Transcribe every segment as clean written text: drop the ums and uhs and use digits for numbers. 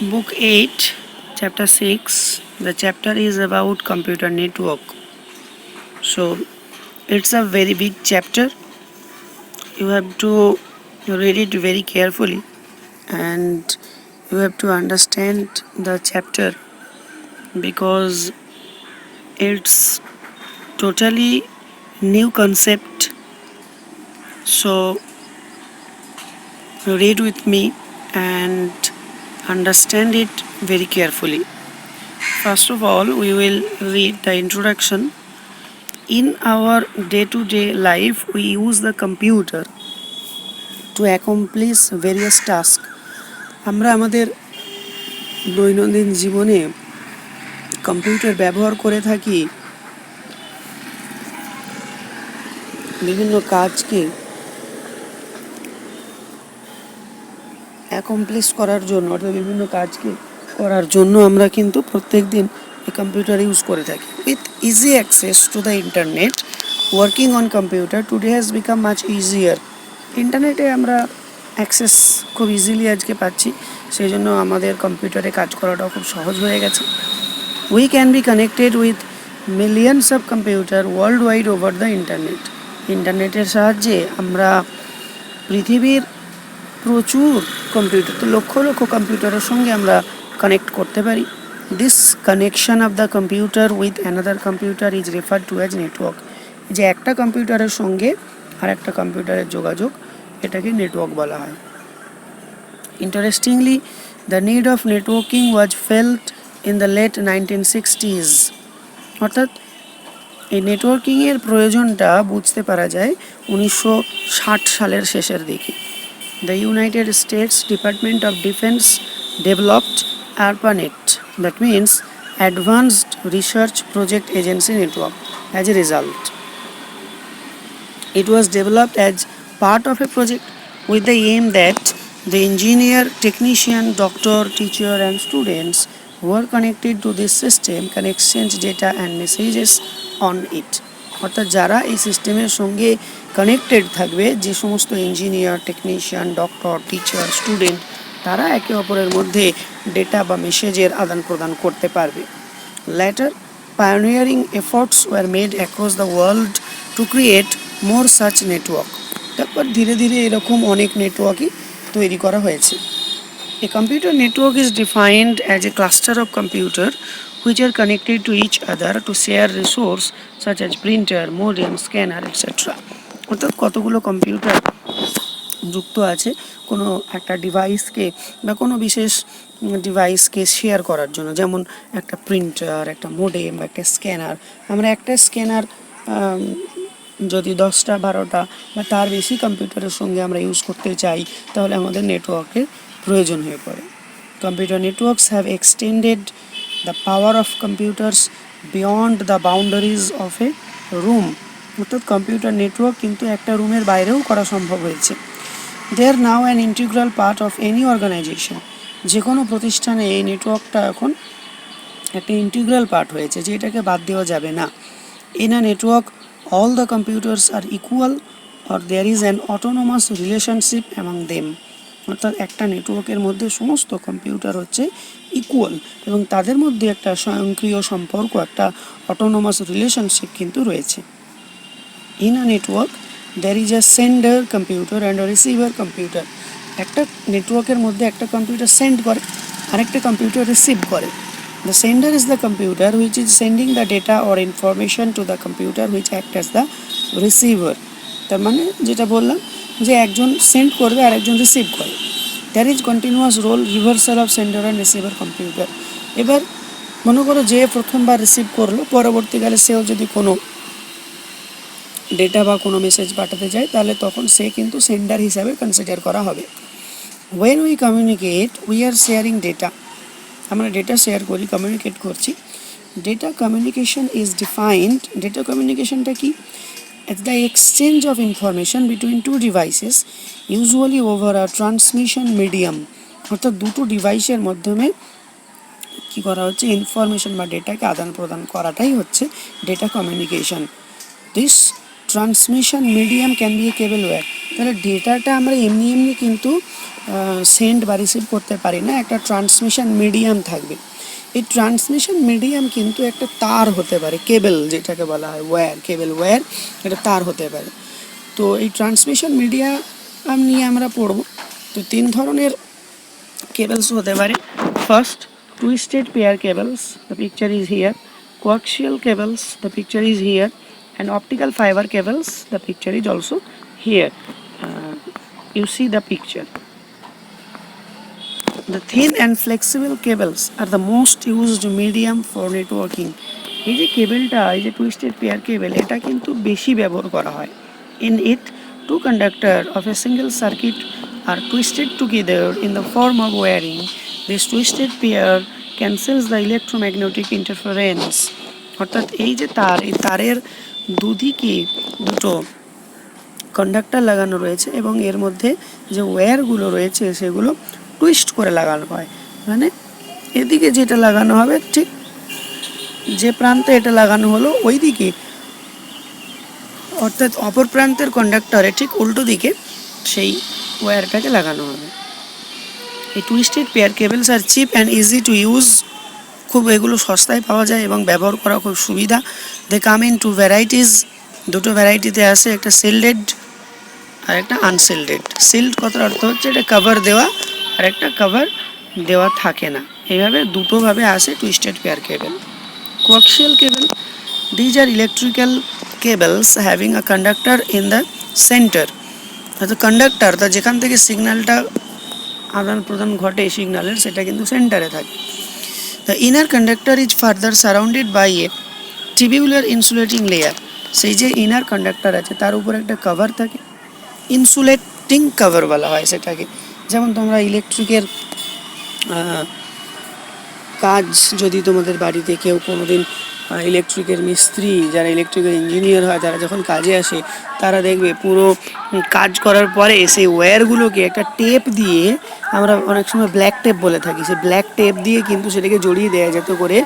Book 8, Chapter 6. The chapter is about computer network. So, it's a very big chapter. You have to read it very carefully and you have to understand the chapter because it's totally new concept. So, read with me and understand it very carefully. First of all, we will read the introduction. In our day-to-day life, we use the computer to accomplish various tasks. আমরা আমাদের দৈনন্দিন জীবনে computer ব্যবহার করে থাকি বিভিন্ন কাজকে accomplish করার জন্য অর্থাৎ বিভিন্ন কাজকে করার জন্য আমরা কিন্তু প্রত্যেকদিন কম্পিউটার ইউজ করে থাকি with easy access to the internet working on computer today has become much easier ইন্টারনেটে আমরা অ্যাক্সেস খুব ইজিলি আজকে পাচ্ছি সেই জন্য আমাদের কম্পিউটারে কাজ করাটাও খুব সহজ হয়ে গেছে we can be connected with millions of computer world wide over the internet ইন্টারনেটের সাহায্যে আমরা পৃথিবীর প্রচুর কম্পিউটার তো লক্ষ লক্ষ কম্পিউটারের সঙ্গে আমরা কানেক্ট করতে পারি this connection off the computer with another computer is refer to as network যে একটা কম্পিউটারের সঙ্গে আর একটা কম্পিউটারের যোগাযোগ এটাকে নেটওয়ার্ক বলা হয় interestingly the need of networking was felt in the late 1960s অর্থাৎ এই নেটওয়ার্কিংয়ের প্রয়োজনটা বুঝতে পারা যায় 1960 সালের শেষের দিকে The United States Department of Defense developed ARPANET, that means Advanced Research Project Agency Network. As a result, it was developed as part of a project with the aim that the engineer, technician, doctor, teacher and students who are connected to this system can exchange data and messages on it. অর্থাৎ যারা এই সিস্টেমের সঙ্গে connected থাকবে যে সমস্ত engineer technician doctor teacher student তারা একে অপরের মধ্যে ডেটা বা মেসেজের আদান প্রদান করতে পারবে later pioneering efforts were made across the world to create more such network তারপর ধীরে ধীরে এরকম অনেক নেটওয়ার্কই তৈরি করা হয়েছে a computer network is defined as a cluster of computer which are connected to each other to share resource such as printer, modem, scanner, etc. অর্থাৎ কতগুলো কম্পিউটার যুক্ত আছে কোনো একটা ডিভাইসকে বা কোনো বিশেষ ডিভাইসকে শেয়ার করার জন্য যেমন একটা প্রিন্টার একটা মোডেম বা একটা স্ক্যানার আমরা একটা স্ক্যানার যদি 10টা 12টা বা তার বেশি কম্পিউটারের সঙ্গে আমরা ইউজ করতে চাই তাহলে আমাদের নেটওয়ার্কের প্রয়োজন হয়ে পড়ে computer networks have extended the power of computers beyond the boundaries of a room অর্থাৎ কম্পিউটার নেটওয়ার্ক কিন্তু একটা রুমের বাইরেও করা সম্ভব হয়েছে they are now an integral part of any organisation যে কোনো প্রতিষ্ঠানে এই নেটওয়ার্কটা এখন একটা ইন্টিগ্রাল পার্ট হয়েছে যে এটাকে বাদ দেওয়া যাবে না in a network all the computers are equal or there is an autonomous relationship among them অর্থাৎ একটা নেটওয়ার্কের মধ্যে সমস্ত কম্পিউটার হচ্ছে ইকুয়াল এবং তাদের মধ্যে একটা স্বয়ংক্রিয় সম্পর্ক একটা অটোনোমাস রিলেশনশিপ কিন্তু রয়েছে in a network there is a sender computer and a receiver computer একটা নেটওয়ার্কের মধ্যে একটা কম্পিউটার সেন্ড করে আরেকটা কম্পিউটার রিসিভ করে the sender is the computer which is sending the data or information to the computer which act as the receiver তার মানে যেটা বললাম যে একজন সেন্ড করবে আর একজন রিসিভ করে there is continuous role reversal of sender and receiver computer এবার মনে করো যে প্রথমবার রিসিভ করলো পরবর্তীকালে সেও যদি কোনো ডেটা বা কোনো মেসেজ পাঠাতে যায় তাহলে তখন সে কিন্তু সেন্ডার হিসাবে কনসিডার করা হবে when we communicate we are sharing data আমরা ডেটা শেয়ার করি কমিউনিকেট করছি data communication is defined data কমিউনিকেশনটা কি It's the exchange of information between two devices, usually over a transmission medium. অর্থাৎ দুটো ডিভাইসের মাধ্যমে কি করা হচ্ছে ইনফরমেশন বা ডেটাকে আদান প্রদান করাটাই হচ্ছে data communication this transmission medium can be a cable wire. তাহলে ডেটাটা আমরা এমনি এমনি কিন্তু সেন্ড বা রিসিভ করতে পারি না, একটা ট্রান্সমিশন মিডিয়াম থাকবে। এই ট্রান্সমিশন মিডিয়াম কিন্তু একটা তার হতে পারে, কেবল যেটাকে বলা হয় ওয়্যার, কেবল ওয়্যার, এটা তার হতে পারে। তো এই ট্রান্সমিশন মিডিয়াম নিয়ে আমরা পড়ব। তো 3 ধরনের কেবলস হতে পারে। First, twisted pair cables, the picture is here. Coaxial cables, the picture is here. And optical fiber cables, the picture is also here. You see the picture. The thin and flexible cables are the most used medium for networking. এই যে কেবলটা, এই যে twisted pair cable, এটা কিন্তু বেশি ব্যবহার করা হয়। In it, two conductors of a single circuit are twisted together in the form of wiring. This twisted pair cancels the electromagnetic interference. অর্থাৎ এই যে তার, এই তারের দুদিকে দুটো কন্ডাক্টর লাগানো রয়েছে এবং এর মধ্যে যে ওয়্যারগুলো রয়েছে সেগুলো টুইস্ট করে লাগানো হয়। মানে এদিকে যেটা লাগানো হবে ঠিক যে প্রান্তে এটা লাগানো হলো ওই দিকে, অর্থাৎ অপর প্রান্তের কন্ডাক্টরে ঠিক উল্টো দিকে সেই ওয়্যারটাকে লাগানো হবে। এই twisted pair cables are cheap and easy to use, খুব এগুলো সস্তায় পাওয়া যায় এবং ব্যবহার করা খুব সুবিধা। দে কাম ইন টু ভ্যারাইটিস, দুটো ভ্যারাইটিতে আসে, একটা সিল্ডেড আর একটা আনসিল্ডেড। সিল্ড কথার অর্থ হচ্ছে এটা কভার দেওয়া, আর একটা কভার দেওয়া থাকে না। এইভাবে দুটোভাবে আসে twisted pair cable. Coaxial cable, these are electrical cables having a conductor in the center. অর্থাৎ কন্ডাক্টর, তা যেখান থেকে সিগন্যালটা আদান প্রদান ঘটে সিগন্যালের, সেটা কিন্তু সেন্টারে থাকে। The inner conductor is further surrounded by a tubular insulating layer. সেই যে ইনার কন্ডাক্টর আছে তার উপর একটা কভার থাকে, ইনসুলেটিং কভার বলা হয় সেটাকে। যেমন তোমরা ইলেকট্রিকের কাজ, যদি তোমাদের বাড়িতে কেউ কোনোদিন ইলেকট্রিকের মিস্ত্রি, যারা ইলেকট্রিক্যাল ইঞ্জিনিয়ার হয়, তারা যখন কাজে আসে, তারা দেখবে পুরো কাজ করার পরে সেই ওয়্যারগুলোকে একটা টেপ দিয়ে, আমরা অনেক সময় ব্ল্যাক টেপ বলে থাকি, সেই ব্ল্যাক টেপ দিয়ে কিন্তু সেটাকে জড়িয়ে দেয়, যাতে করে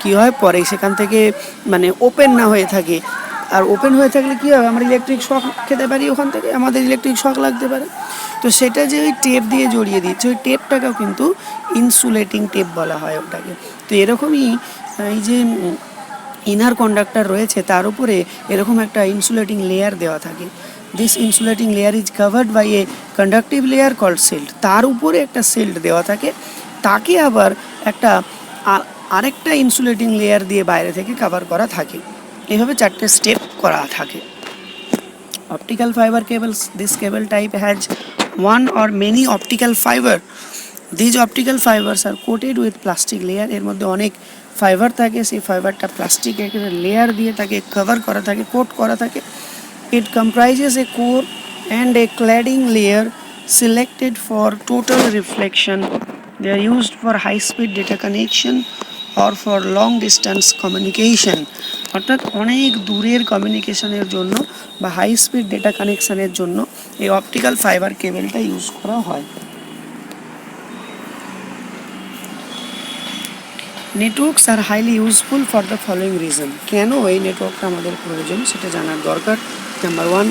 কী হয় পরে সেখান থেকে মানে ওপেন না হয়ে থাকে। আর ওপেন হয়ে থাকলে কী হবে, আমরা ইলেকট্রিক শক খেতে পারি, ওখান থেকে আমাদের ইলেকট্রিক শক লাগতে পারে। তো সেটা যে ওই টেপ দিয়ে জড়িয়ে দিচ্ছে, ওই টেপটাকেও কিন্তু ইনসুলেটিং টেপ বলা হয় ওটাকে। তো এরকমই এই যে ইনার কন্ডাক্টর রয়েছে তার উপরে এরকম একটা ইনসুলেটিং লেয়ার দেওয়া থাকে। This insulating layer is covered by a conductive layer called shield. তার উপরে একটা সিল্ড দেওয়া থাকে, তাকে আবার একটা আরেকটা ইনসুলেটিং লেয়ার দিয়ে বাইরে থেকে কভার করা থাকে। এইভাবে 4টে স্টেপ করা থাকে। Optical fibre cables, this cable type has one or many optical fiber. These optical fibers are coated with plastic layer. এর মধ্যে অনেক ফাইবার থাকে, সেই ফাইবারটা প্লাস্টিকের লেয়ার দিয়ে তাকে কভার করা থাকে, কোট করা থাকে। It comprises a core and a cladding layer selected for total reflection. They are used for high speed data connection or for long distance communication. অর্থাৎ অনেক দূরের কমিউনিকেশনের জন্য বা হাই স্পিড ডেটা কানেকশানের জন্য এই অপটিক্যাল ফাইবার কেবলটা ইউজ করা হয়। Networks are highly useful for the following reason. কেন এই নেটওয়ার্কটা আমাদের প্রয়োজন সেটা জানার দরকার। Number 1,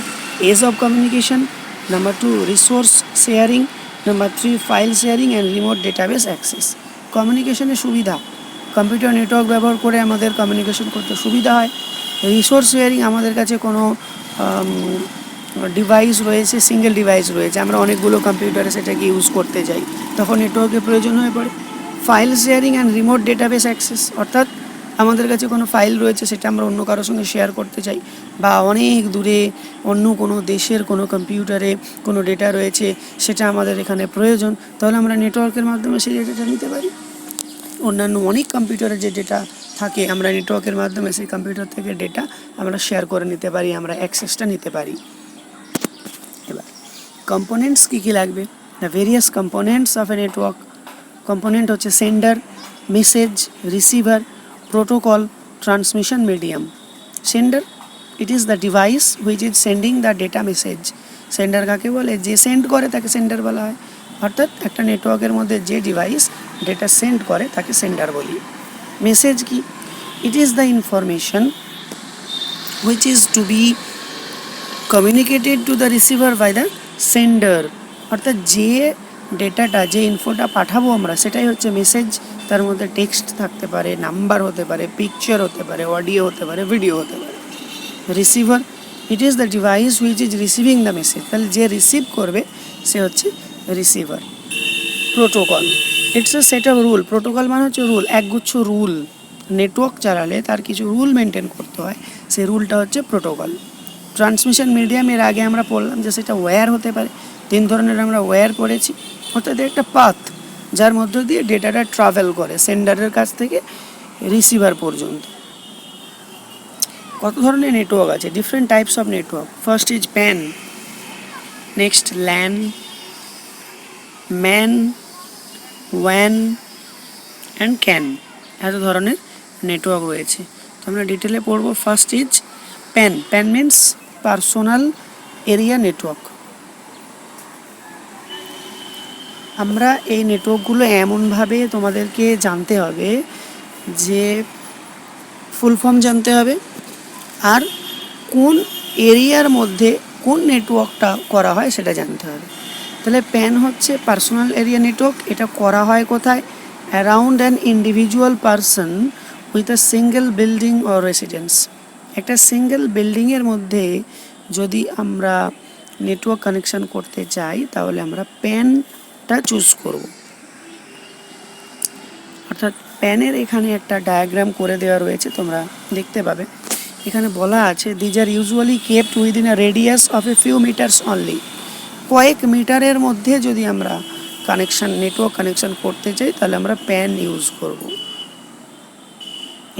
ease of communication. Number 2, resource sharing. Number 3, file sharing and remote database access. কমিউনিকেশনের সুবিধা, কম্পিউটার নেটওয়ার্ক ব্যবহার করে আমাদের কমিউনিকেশন করতে সুবিধা হয়। রিসোর্স শেয়ারিং, আমাদের কাছে কোনো ডিভাইস রয়েছে, সিঙ্গেল ডিভাইস রয়েছে, আমরা অনেকগুলো কম্পিউটারে সেটাকে ইউজ করতে চাই, তখন নেটওয়ার্কের প্রয়োজন হয়ে পড়ে। File sharing and remote database access, অর্থাৎ আমাদের কাছে কোনো ফাইল রয়েছে সেটা আমরা অন্য কারোর সঙ্গে শেয়ার করতে চাই, বা অনেক দূরে অন্য কোনো দেশের কোনো কম্পিউটারে কোনো ডেটা রয়েছে, সেটা আমাদের এখানে প্রয়োজন, তাহলে আমরা নেটওয়ার্কের মাধ্যমে সেই ডেটাটা নিতে পারি। অন্যান্য অনেক কম্পিউটারে যে ডেটা থাকে, আমরা নেটওয়ার্কের মাধ্যমে সেই কম্পিউটার থেকে ডেটা আমরা শেয়ার করে নিতে পারি, আমরা অ্যাক্সেসটা নিতে পারি। এবার কম্পোনেন্টস কী কী লাগবে? The various components of a network. Component হচ্ছে sender, message, receiver, protocol, transmission medium. Sender, it is the device which is sending the data message. Sender কাকে বলে? যে সেন্ড করে তাকে সেন্ডার বলা হয়। অর্থাৎ একটা নেটওয়ার্কের মধ্যে যে ডিভাইস ডেটা সেন্ড করে তাকে সেন্ডার বলি। মেসেজ কি? It is the information which is to be communicated to the receiver by the sender, অর্থাৎ যে ডেটাটা, যে ইনফোটা পাঠাবো আমরা, সেটাই হচ্ছে মেসেজ। তার মধ্যে টেক্সট থাকতে পারে, নাম্বার হতে পারে, পিকচার হতে পারে, অডিও হতে পারে, ভিডিও হতে পারে। Receiver, it is the device which is receiving the message, তাহলে যে রিসিভ করবে সে হচ্ছে receiver. Protocol, it's a set of rule. Protocol মানে হচ্ছে রুল, একগুচ্ছ রুল। নেটওয়ার্ক চালালে তার কিছু রুল মেনটেন করতে হয়, সেই রুলটা হচ্ছে প্রোটোকল। ট্রান্সমিশন মিডিয়াম, এর আগে আমরা পড়লাম যে সেটা ওয়্যার হতে পারে। 3 ধরনের আমরা ওয়্যার পড়েছি, অর্থাৎ একটা পাথ যার মধ্য দিয়ে ডেটাটা ট্রাভেল করে সেন্ডারের কাছ থেকে রিসিভার পর্যন্ত। কত ধরনের নেটওয়ার্ক আছে? Different types of network. First is pan, next LAN, man, one and can, এত ধরনের নেটওয়ার্ক রয়েছে। তো আমরা ডিটেলে পড়বো। First is pan. Pan means personal area network. আমরা এই নেটওয়ার্কগুলো এমনভাবে তোমাদেরকে জানতে হবে যে ফুল ফর্ম জানতে হবে, আর কোন এরিয়ার মধ্যে কোন নেটওয়ার্কটা করা হয় সেটা জানতে হবে। তাহলে প্যান হচ্ছে পার্সোনাল এরিয়া নেটওয়ার্ক। এটা করা হয় কোথায়? Around an individual person with a single building or residence. একটা সিঙ্গেল বিল্ডিংয়ের মধ্যে যদি আমরা নেটওয়ার্ক কানেকশান করতে চাই তাহলে আমরা প্যানটা চুজ করব। অর্থাৎ প্যানের এখানে একটা ডায়াগ্রাম করে দেওয়া রয়েছে, তোমরা দেখতে পাবে। এখানে বলা আছে these are usually kept within a radius of a few metres only. কয়েক মিটারের মধ্যে যদি আমরা কানেকশান, নেটওয়ার্ক কানেকশান করতে চাই তাহলে আমরা প্যান ইউজ করব।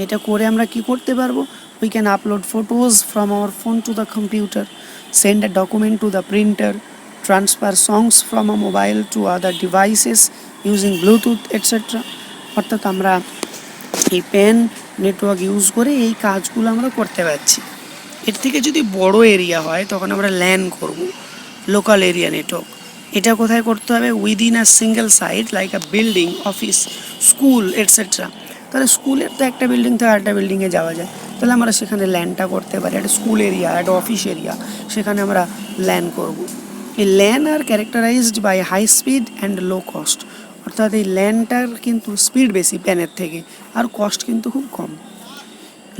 এটা করে আমরা কি করতে পারবো? We can upload photos from our phone two the computer, send a document to the printer, transfer songs from a mobile to other devices using Bluetooth etcetera. অর্থাৎ আমরা এই প্যান নেটওয়ার্ক ইউজ করে এই কাজগুলো আমরা করতে পারছি। এর থেকে যদি বড় এরিয়া হয় তখন আমরা ল্যান করব, লোকাল এরিয়া নেটওয়ার্ক। এটা কোথায় করতে হবে? Within a single site like a building, office, school etcetera. তাহলে স্কুলের তো একটা বিল্ডিং থেকে আরেকটা বিল্ডিংয়ে যাওয়া যায়, তাহলে আমরা সেখানে ল্যানটা করতে পারি। একটা স্কুল এরিয়া, একটা অফিস এরিয়া, সেখানে আমরা ল্যান করব। এই LAN are characterised by high speed and low cost. অর্থাৎ এই ল্যানটার কিন্তু স্পিড বেশি প্যানের থেকে, আর কস্ট কিন্তু খুব কম।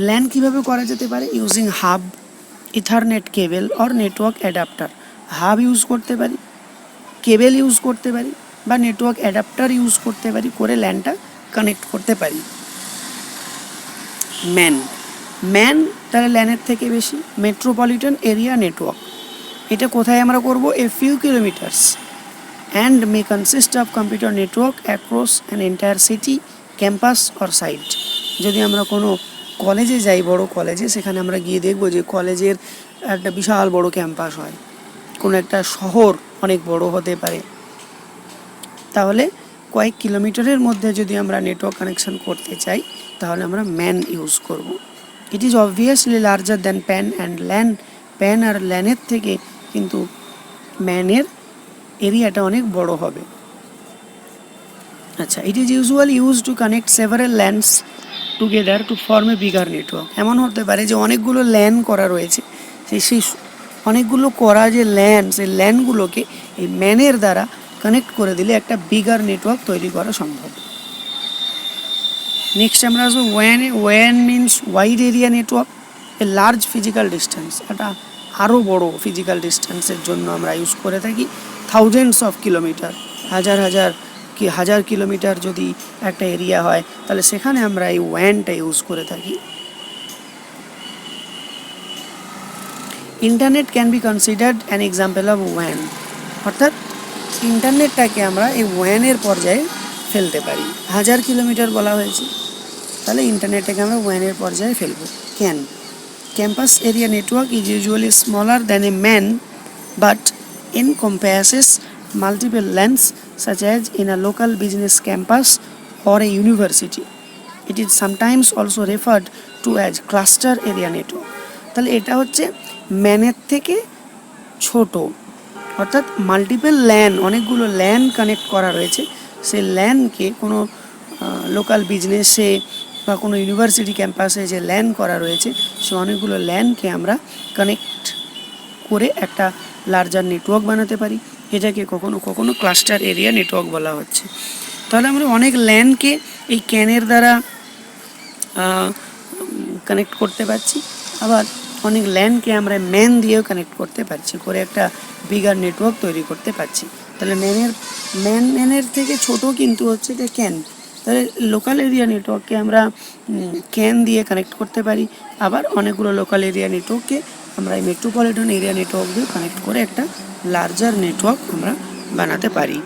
ল্যান কীভাবে করা যেতে পারে? Using hub, ethernet cable or network adapter. Hub use করতে পারি, কেবল ইউজ করতে পারি, বা নেটওয়ার্ক অ্যাডাপ্টার ইউজ করতে পারি, করে ল্যানটা কানেক্ট করতে পারি। ম্যান, ম্যান তাহলে ল্যানের থেকে বেশি। মেট্রোপলিটন এরিয়া নেটওয়ার্ক, এটা কোথায় আমরা করব? A few kilometres and may consist of computer network across an entire city, campus or site. যদি আমরা কোনো কলেজে যাই, বড় কলেজে, সেখানে আমরা গিয়ে দেখব যে কলেজের একটা বিশাল বড় ক্যাম্পাস হয়, কোনো একটা শহর অনেক বড় হতে পারে, তাহলে কয়েক কিলোমিটারের মধ্যে যদি আমরা নেটওয়ার্ক কানেকশন করতে চাই তাহলে আমরা ম্যান ইউজ করব। It is obviously larger than PAN and LAN. PAN আর ল্যানের থেকে কিন্তু ম্যানের এরিয়াটা অনেক বড় হবে। আচ্ছা, it is usually use to connect several LANs together to form a bigger network. এমন হতে পারে যে অনেকগুলো ল্যান করা রয়েছে, সেই অনেকগুলো করা যে ল্যান, সেই ল্যানগুলোকে এই ম্যানের দ্বারা কানেক্ট করে দিলে একটা বিগার নেটওয়ার্ক তৈরি করা সম্ভব। নেক্সট আমরা আসবো one. One means wide area network, a large physical distance. এটা আরও বড় ফিজিক্যাল ডিস্টেন্সের জন্য আমরা ইউজ করে থাকি। থাউজেন্ডস অফ কিলোমিটার, হাজার কিলোমিটার যদি একটা এরিয়া হয় তাহলে সেখানে আমরা এই ওয়ানটা ইউজ করে থাকি। Internet can be considered an example of one. অর্থাৎ ইন্টারনেটটাকে আমরা এই ওয়ানের পর্যায়ে ফেলতে পারি। 1000 কিলোমিটার বলা হয়েছে, তাহলে ইন্টারনেটটাকে আমরা ওয়ানের পর্যায়ে ফেলবো। Can, campus area network is usually smaller than a man but encompasses multiple lands such as in a local business campus or a university. It is sometimes also referred to as cluster area network. তাহলে এটা হচ্ছে ম্যানের থেকে ছোট, অর্থাৎ multiple LAN, অনেকগুলো LAN connect করা রয়েছে, সেই ল্যানকে কোনো লোকাল বিজনেসে বা কোনো ইউনিভার্সিটি ক্যাম্পাসে যে ল্যান করা রয়েছে সে অনেকগুলো ল্যানকে আমরা কানেক্ট করে একটা লার্জার নেটওয়ার্ক বানাতে পারি। এটাকে কখনো কখনো ক্লাস্টার এরিয়া নেটওয়ার্ক বলা হচ্ছে। তাহলে আমরা অনেক ল্যানকে এই ক্যানের দ্বারা কানেক্ট করতে পারছি, আবার অনেক ল্যানকে আমরা ম্যান দিয়েও কানেক্ট করতে পারছি, করে একটা বিগার নেটওয়ার্ক তৈরি করতে পারছি। তাহলে ম্যানের থেকে ছোট কিন্তু হচ্ছে এটা ক্যান। তাহলে লোকাল এরিয়া নেটওয়ার্ককে আমরা ক্যান দিয়ে কানেক্ট করতে পারি, আবার অনেকগুলো লোকাল এরিয়া নেটওয়ার্ককে আমরা এই মেট্রোপলিটন এরিয়া নেটওয়ার্ক দিয়ে কানেক্ট করে একটা লার্জার নেটওয়ার্ক আমরা বানাতে পারি।